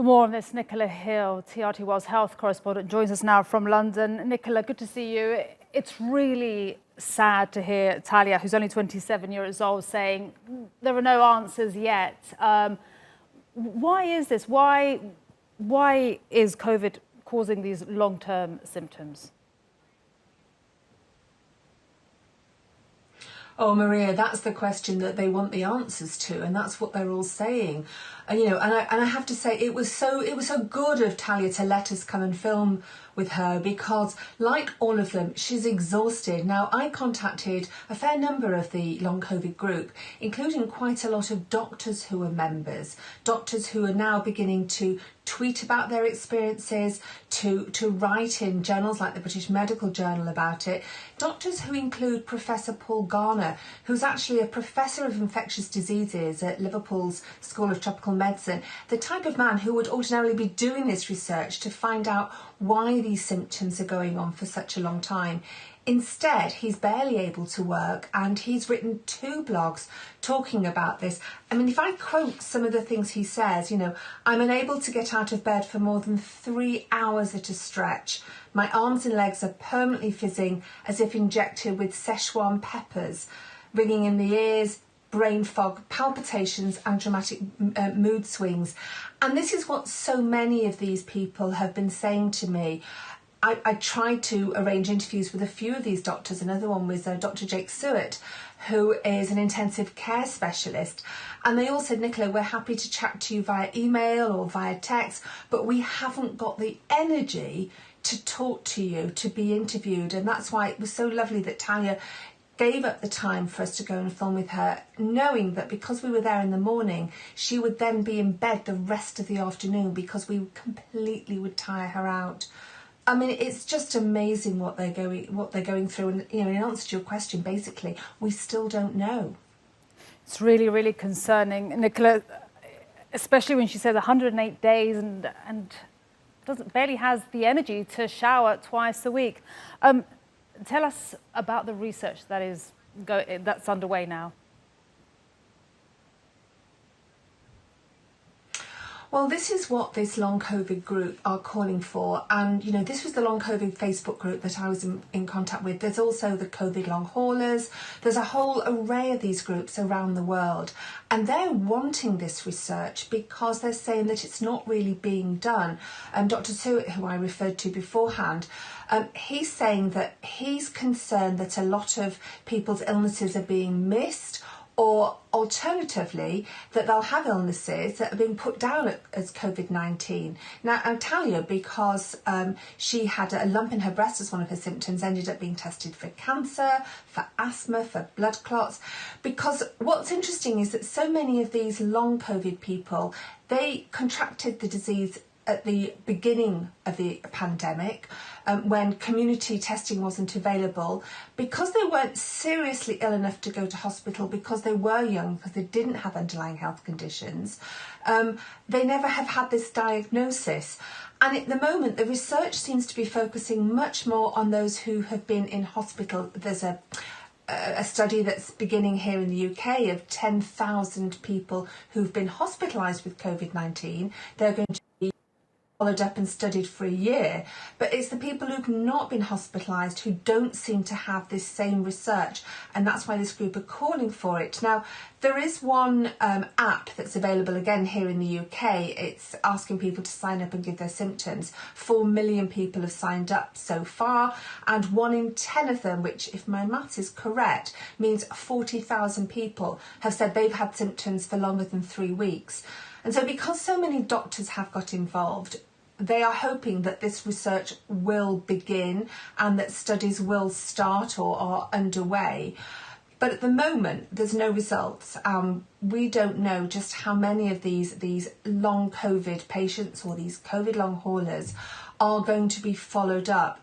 more on this, Nicola Hill, TRT World's health correspondent, joins us now from London. Nicola, good to see you. It's really sad to hear Talia, who's only 27 years old, saying there are no answers yet. Why is this? Why is COVID causing these long-term symptoms? Oh, Maria, that's the question that they want the answers to, and that's what they're all saying. And I have to say, it was so good of Talia to let us come and film with her, because like all of them, she's exhausted. Now, I contacted a fair number of the long COVID group, including quite a lot of doctors who are members, doctors who are now beginning to tweet about their experiences, to write in journals like the British Medical Journal about it. Doctors who include Professor Paul Garner, who's actually a professor of infectious diseases at Liverpool's School of Tropical Medicine, the type of man who would ordinarily be doing this research to find out why these symptoms are going on for such a long time. Instead, he's barely able to work, and he's written 2 blogs talking about this. I mean, if I quote some of the things he says, I'm unable to get out of bed for more than 3 hours at a stretch. My arms and legs are permanently fizzing as if injected with Szechuan peppers, ringing in the ears, brain fog, palpitations and dramatic mood swings. And this is what so many of these people have been saying to me. I tried to arrange interviews with a few of these doctors. Another one was Dr. Jake Seward, who is an intensive care specialist. And they all said, Nicola, we're happy to chat to you via email or via text, but we haven't got the energy to talk to you, to be interviewed. And that's why it was so lovely that Talia gave up the time for us to go and film with her, knowing that because we were there in the morning, she would then be in bed the rest of the afternoon, because we completely would tire her out. I mean, it's just amazing what they're going through. And, in answer to your question, basically, we still don't know. It's really, really concerning, Nicola, especially when she says 108 days and barely has the energy to shower twice a week. Tell us about the research that's underway now. Well, this is what this long COVID group are calling for. And, this was the long COVID Facebook group that I was in contact with. There's also the COVID long haulers. There's a whole array of these groups around the world. And they're wanting this research because they're saying that it's not really being done. Dr. Seward, who I referred to beforehand, he's saying that he's concerned that a lot of people's illnesses are being missed, or alternatively, that they'll have illnesses that are being put down as COVID-19. Now, Talia, because she had a lump in her breast as one of her symptoms, ended up being tested for cancer, for asthma, for blood clots. Because what's interesting is that so many of these long COVID people, they contracted the disease at the beginning of the pandemic, when community testing wasn't available, because they weren't seriously ill enough to go to hospital, because they were young, because they didn't have underlying health conditions. They never have had this diagnosis. And at the moment, the research seems to be focusing much more on those who have been in hospital. There's a study that's beginning here in the UK of 10,000 people who've been hospitalised with COVID-19. They're going to be followed up and studied for a year, but it's the people who've not been hospitalised who don't seem to have this same research, and that's why this group are calling for it. Now, there is one app that's available again here in the UK. It's asking people to sign up and give their symptoms. 4 million people have signed up so far, and 1 in 10 of them, which, if my maths is correct, means 40,000 people have said they've had symptoms for longer than 3 weeks. And so because so many doctors have got involved, they are hoping that this research will begin and that studies will start or are underway. But at the moment, there's no results. We don't know just how many of these long COVID patients or these COVID long haulers are going to be followed up.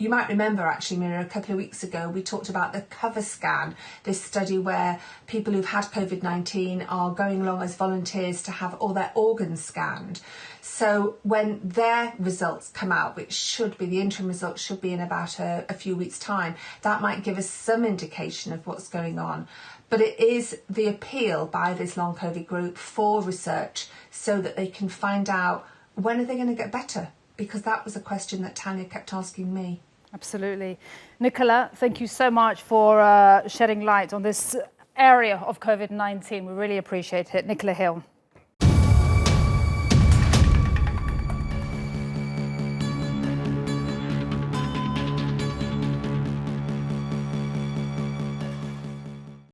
You might remember actually, Mira, a couple of weeks ago we talked about the cover scan, this study where people who've had COVID-19 are going along as volunteers to have all their organs scanned. So when their results come out, which should be, the interim results should be in about a few weeks' time, that might give us some indication of what's going on. But it is the appeal by this long COVID group for research so that they can find out when are they going to get better, because that was a question that Tanya kept asking me. Absolutely. Nicola, thank you so much for shedding light on this area of COVID-19. We really appreciate it. Nicola Hill.